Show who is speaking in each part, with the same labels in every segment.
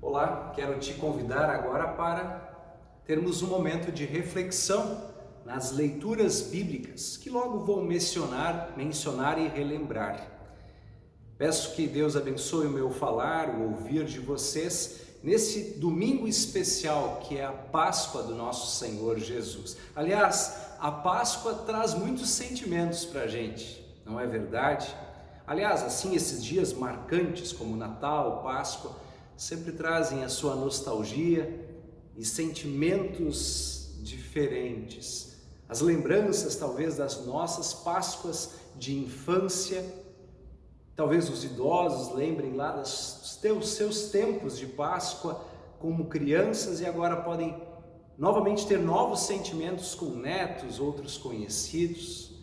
Speaker 1: Olá, quero te convidar agora para termos um momento de reflexão nas leituras bíblicas que logo vou mencionar e relembrar. Peço que Deus abençoe o meu falar, o ouvir de vocês nesse domingo especial que é a Páscoa do nosso Senhor Jesus. Aliás, a Páscoa traz muitos sentimentos para a gente, não é verdade? Aliás, assim, esses dias marcantes como Natal, Páscoa, sempre trazem a sua nostalgia e sentimentos diferentes. As lembranças, talvez, das nossas Páscoas de infância. Talvez os idosos lembrem lá dos seus tempos de Páscoa como crianças e agora podem novamente ter novos sentimentos com netos, outros conhecidos.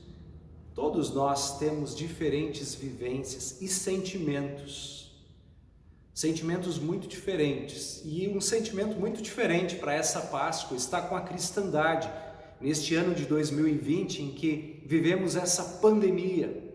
Speaker 1: Todos nós temos diferentes vivências e sentimentos muito diferentes. E um sentimento muito diferente para essa Páscoa está com a cristandade, neste ano de 2020 em que vivemos essa pandemia.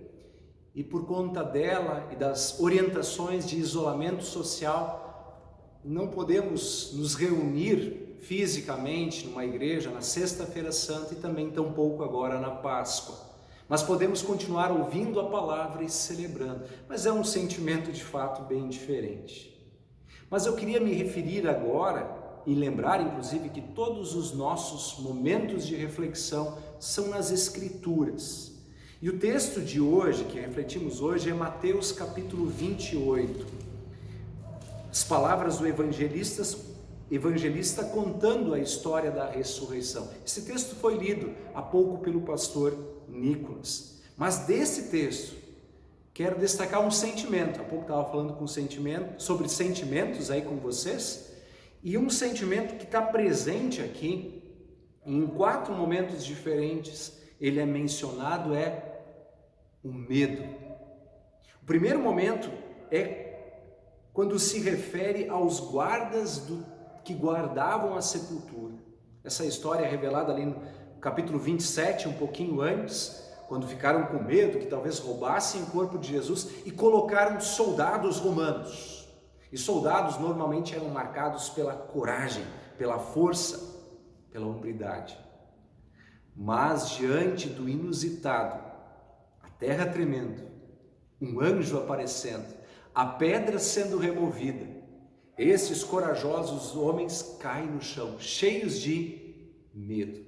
Speaker 1: E por conta dela e das orientações de isolamento social, não podemos nos reunir fisicamente numa igreja na Sexta-feira Santa e também tampouco agora na Páscoa. Mas podemos continuar ouvindo a palavra e celebrando. Mas é um sentimento de fato bem diferente. Mas eu queria me referir agora e lembrar inclusive que todos os nossos momentos de reflexão são nas Escrituras. E o texto de hoje, que refletimos hoje, é Mateus capítulo 28. As palavras do evangelista contando a história da ressurreição. Esse texto foi lido há pouco pelo pastor Nicolas. Mas desse texto, quero destacar um sentimento. Há pouco estava falando sobre sentimentos aí com vocês. E um sentimento que está presente aqui, em 4 momentos diferentes, ele é mencionado, é o medo. O primeiro momento é quando se refere aos guardas que guardavam a sepultura. Essa história é revelada ali no capítulo 27, um pouquinho antes, quando ficaram com medo que talvez roubassem o corpo de Jesus e colocaram soldados romanos. E soldados normalmente eram marcados pela coragem, pela força, pela hombridade. Mas diante do inusitado, a terra tremendo, um anjo aparecendo, a pedra sendo removida, esses corajosos homens caem no chão, cheios de medo,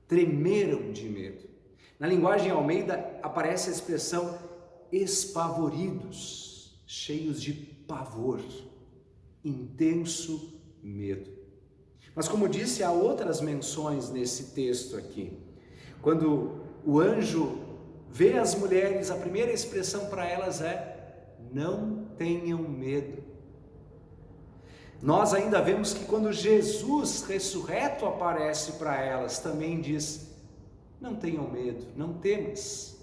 Speaker 1: tremeram de medo. Na linguagem Almeida aparece a expressão espavoridos, cheios de pavor, intenso medo. Mas como disse, há outras menções nesse texto aqui. Quando o anjo vê as mulheres, a primeira expressão para elas é: não tenham medo. Nós ainda vemos que quando Jesus ressurreto aparece para elas, também diz: não tenham medo, não temas.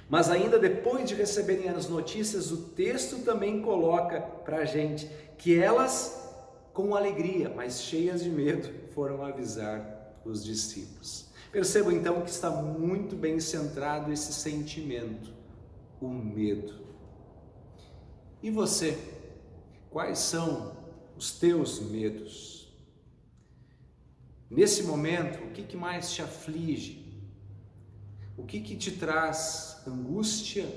Speaker 1: Mas ainda depois de receberem as notícias, o texto também coloca para a gente que elas, com alegria, mas cheias de medo, foram avisar os discípulos. Percebam então que está muito bem centrado esse sentimento, o medo. E você? Quais são os teus medos? Nesse momento, o que mais te aflige? O que te traz angústia,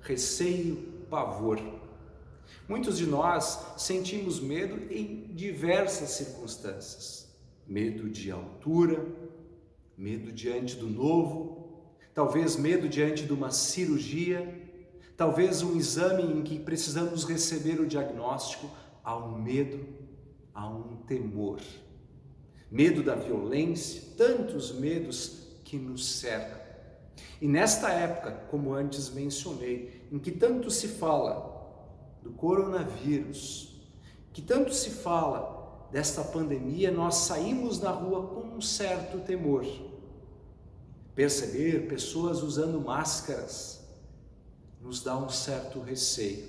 Speaker 1: receio, pavor? Muitos de nós sentimos medo em diversas circunstâncias. Medo de altura, medo diante do novo, talvez medo diante de uma cirurgia, talvez um exame em que precisamos receber o diagnóstico. Há um medo, há um temor. Medo da violência, tantos medos que nos cercam. E nesta época, como antes mencionei, em que tanto se fala do coronavírus, que tanto se fala desta pandemia, nós saímos na rua com um certo temor. Perceber pessoas usando máscaras nos dá um certo receio.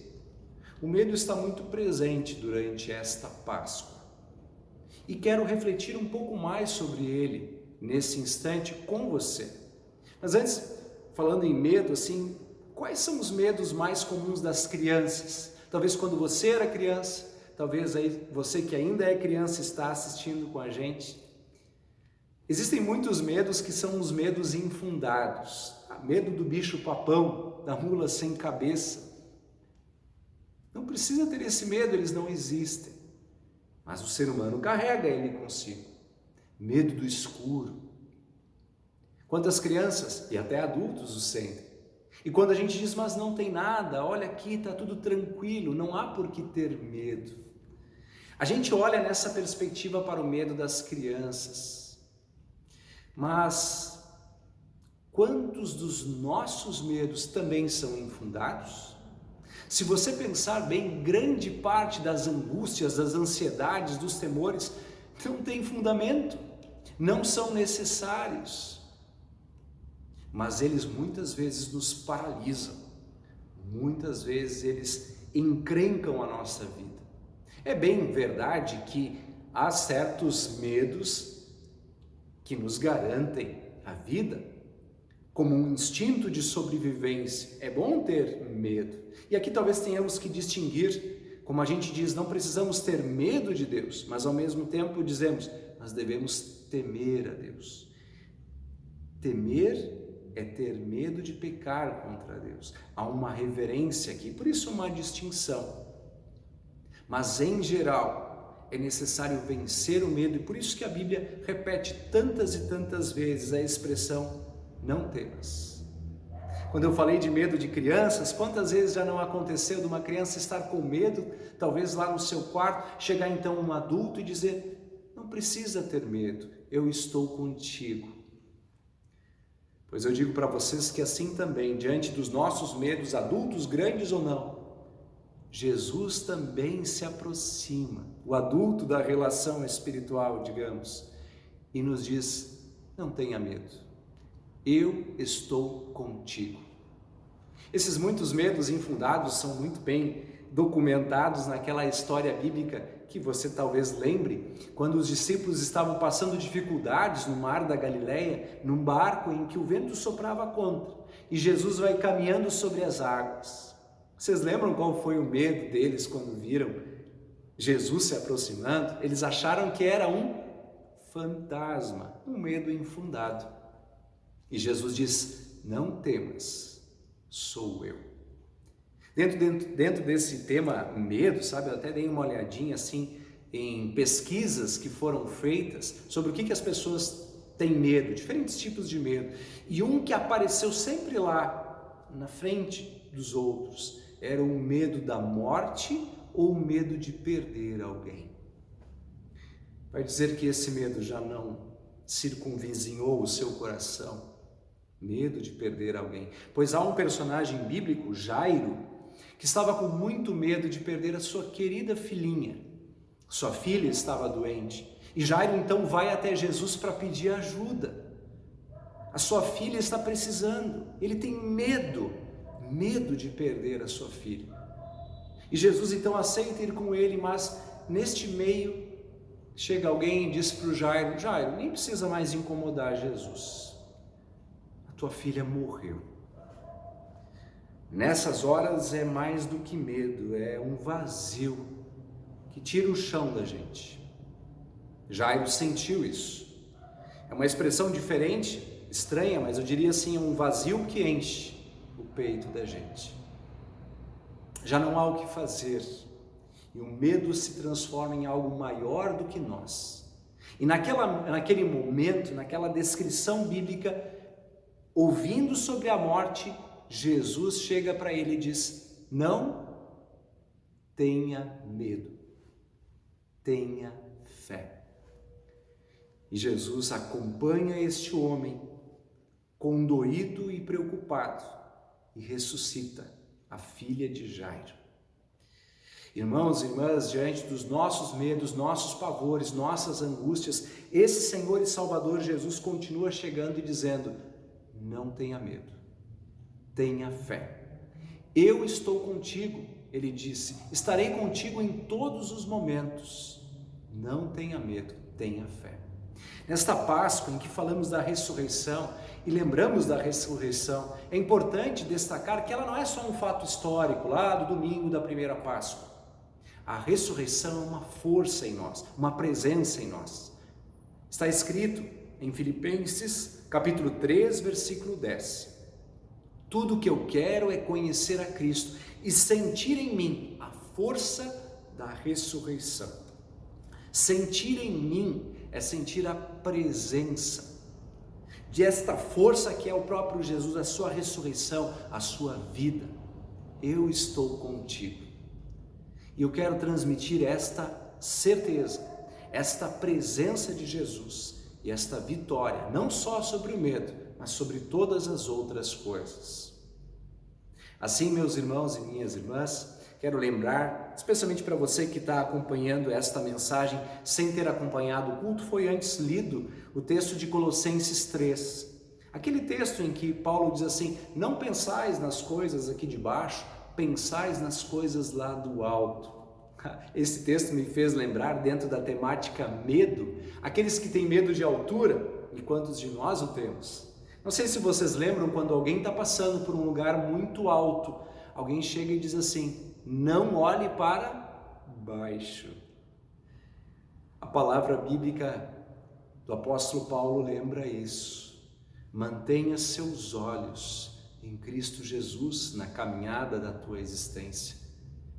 Speaker 1: O medo está muito presente durante esta Páscoa. E quero refletir um pouco mais sobre ele nesse instante com você. Mas antes, falando em medo, quais são os medos mais comuns das crianças? Talvez quando você era criança, talvez aí você que ainda é criança está assistindo com a gente. Existem muitos medos que são os medos infundados. Medo do bicho-papão, da mula sem cabeça. Não precisa ter esse medo, eles não existem. Mas o ser humano carrega ele consigo. Medo do escuro. Quantas crianças e até adultos o sentem. E quando a gente diz, mas não tem nada, olha aqui, está tudo tranquilo, não há por que ter medo. A gente olha nessa perspectiva para o medo das crianças. Mas quantos dos nossos medos também são infundados? Se você pensar bem, grande parte das angústias, das ansiedades, dos temores não tem fundamento, não são necessários. Mas eles muitas vezes nos paralisam, muitas vezes eles encrencam a nossa vida. É bem verdade que há certos medos que nos garantem a vida, como um instinto de sobrevivência. É bom ter medo. E aqui talvez tenhamos que distinguir, como a gente diz, não precisamos ter medo de Deus, mas ao mesmo tempo dizemos, nós devemos temer a Deus. Temer é ter medo de pecar contra Deus. Há uma reverência aqui, por isso uma distinção. Mas em geral, é necessário vencer o medo, e por isso que a Bíblia repete tantas e tantas vezes a expressão não temas. Quando eu falei de medo de crianças, quantas vezes já não aconteceu de uma criança estar com medo, talvez lá no seu quarto, chegar então um adulto e dizer, não precisa ter medo, eu estou contigo. Pois eu digo para vocês que assim também, diante dos nossos medos, adultos, grandes ou não, Jesus também se aproxima, o adulto da relação espiritual, digamos, e nos diz, não tenha medo. Eu estou contigo. Esses muitos medos infundados são muito bem documentados naquela história bíblica que você talvez lembre, quando os discípulos estavam passando dificuldades no mar da Galileia, num barco em que o vento soprava contra, e Jesus vai caminhando sobre as águas. Vocês lembram qual foi o medo deles quando viram Jesus se aproximando? Eles acharam que era um fantasma, um medo infundado. E Jesus diz, não temas, sou eu. Dentro desse tema medo, sabe, eu até dei uma olhadinha assim em pesquisas que foram feitas sobre o que as pessoas têm medo, diferentes tipos de medo. E um que apareceu sempre lá, na frente dos outros, era o medo da morte ou o medo de perder alguém. Vai dizer que esse medo já não circunvizinhou o seu coração? Medo de perder alguém. Pois há um personagem bíblico, Jairo, que estava com muito medo de perder a sua querida filhinha. Sua filha estava doente. E Jairo então vai até Jesus para pedir ajuda. A sua filha está precisando. Ele tem medo de perder a sua filha. E Jesus então aceita ir com ele, mas neste meio chega alguém e diz para o Jairo, Jairo, nem precisa mais incomodar Jesus. Tua filha morreu. Nessas horas é mais do que medo, é um vazio que tira o chão da gente. Jairo sentiu isso. É uma expressão diferente, estranha, mas eu diria assim, é um vazio que enche o peito da gente. Já não há o que fazer e o medo se transforma em algo maior do que nós. E naquele momento, naquela descrição bíblica, ouvindo sobre a morte, Jesus chega para ele e diz, não tenha medo, tenha fé. E Jesus acompanha este homem, condoído e preocupado, e ressuscita a filha de Jairo. Irmãos e irmãs, diante dos nossos medos, nossos pavores, nossas angústias, esse Senhor e Salvador Jesus continua chegando e dizendo, não tenha medo, tenha fé. Eu estou contigo, ele disse, estarei contigo em todos os momentos. Não tenha medo, tenha fé. Nesta Páscoa em que falamos da ressurreição e lembramos da ressurreição, é importante destacar que ela não é só um fato histórico lá do domingo da primeira Páscoa. A ressurreição é uma força em nós, uma presença em nós. Está escrito em Filipenses, capítulo 3, versículo 10. Tudo o que eu quero é conhecer a Cristo e sentir em mim a força da ressurreição. Sentir em mim é sentir a presença de esta força que é o próprio Jesus, a sua ressurreição, a sua vida. Eu estou contigo. E eu quero transmitir esta certeza, esta presença de Jesus e esta vitória, não só sobre o medo, mas sobre todas as outras coisas. Assim, meus irmãos e minhas irmãs, quero lembrar, especialmente para você que está acompanhando esta mensagem sem ter acompanhado o culto, foi antes lido o texto de Colossenses 3. Aquele texto em que Paulo diz assim: não pensais nas coisas aqui de baixo, pensais nas coisas lá do alto. Esse texto me fez lembrar, dentro da temática medo, aqueles que têm medo de altura, e quantos de nós o temos? Não sei se vocês lembram quando alguém está passando por um lugar muito alto, alguém chega e diz assim: não olhe para baixo. A palavra bíblica do apóstolo Paulo lembra isso. Mantenha seus olhos em Cristo Jesus na caminhada da tua existência.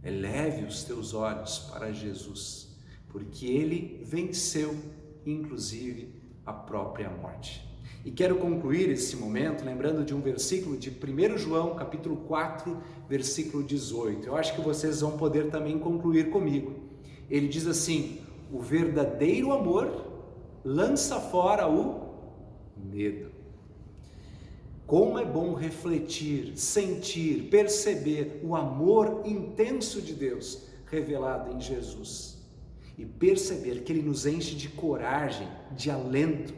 Speaker 1: Eleve os teus olhos para Jesus, porque Ele venceu, inclusive, a própria morte. E quero concluir esse momento lembrando de um versículo de 1 João, capítulo 4, versículo 18. Eu acho que vocês vão poder também concluir comigo. Ele diz assim: o verdadeiro amor lança fora o medo. Como é bom refletir, sentir, perceber o amor intenso de Deus revelado em Jesus e perceber que Ele nos enche de coragem, de alento,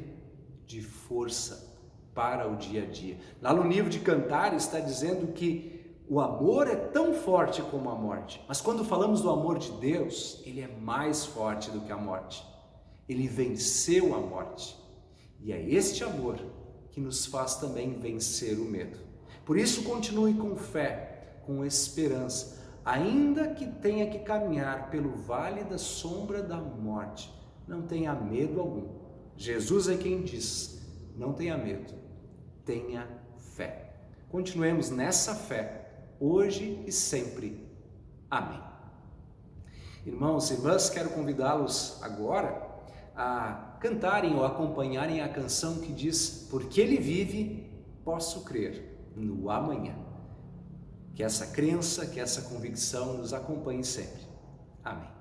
Speaker 1: de força para o dia a dia. Lá no livro de Cantares está dizendo que o amor é tão forte como a morte, mas quando falamos do amor de Deus, Ele é mais forte do que a morte. Ele venceu a morte e é este amor que nos faz também vencer o medo. Por isso, continue com fé, com esperança, ainda que tenha que caminhar pelo vale da sombra da morte, não tenha medo algum. Jesus é quem diz: não tenha medo, tenha fé. Continuemos nessa fé, hoje e sempre. Amém. Irmãos e irmãs, quero convidá-los agora a cantarem ou acompanharem a canção que diz: porque Ele vive, posso crer no amanhã. Que essa crença, que essa convicção nos acompanhe sempre. Amém.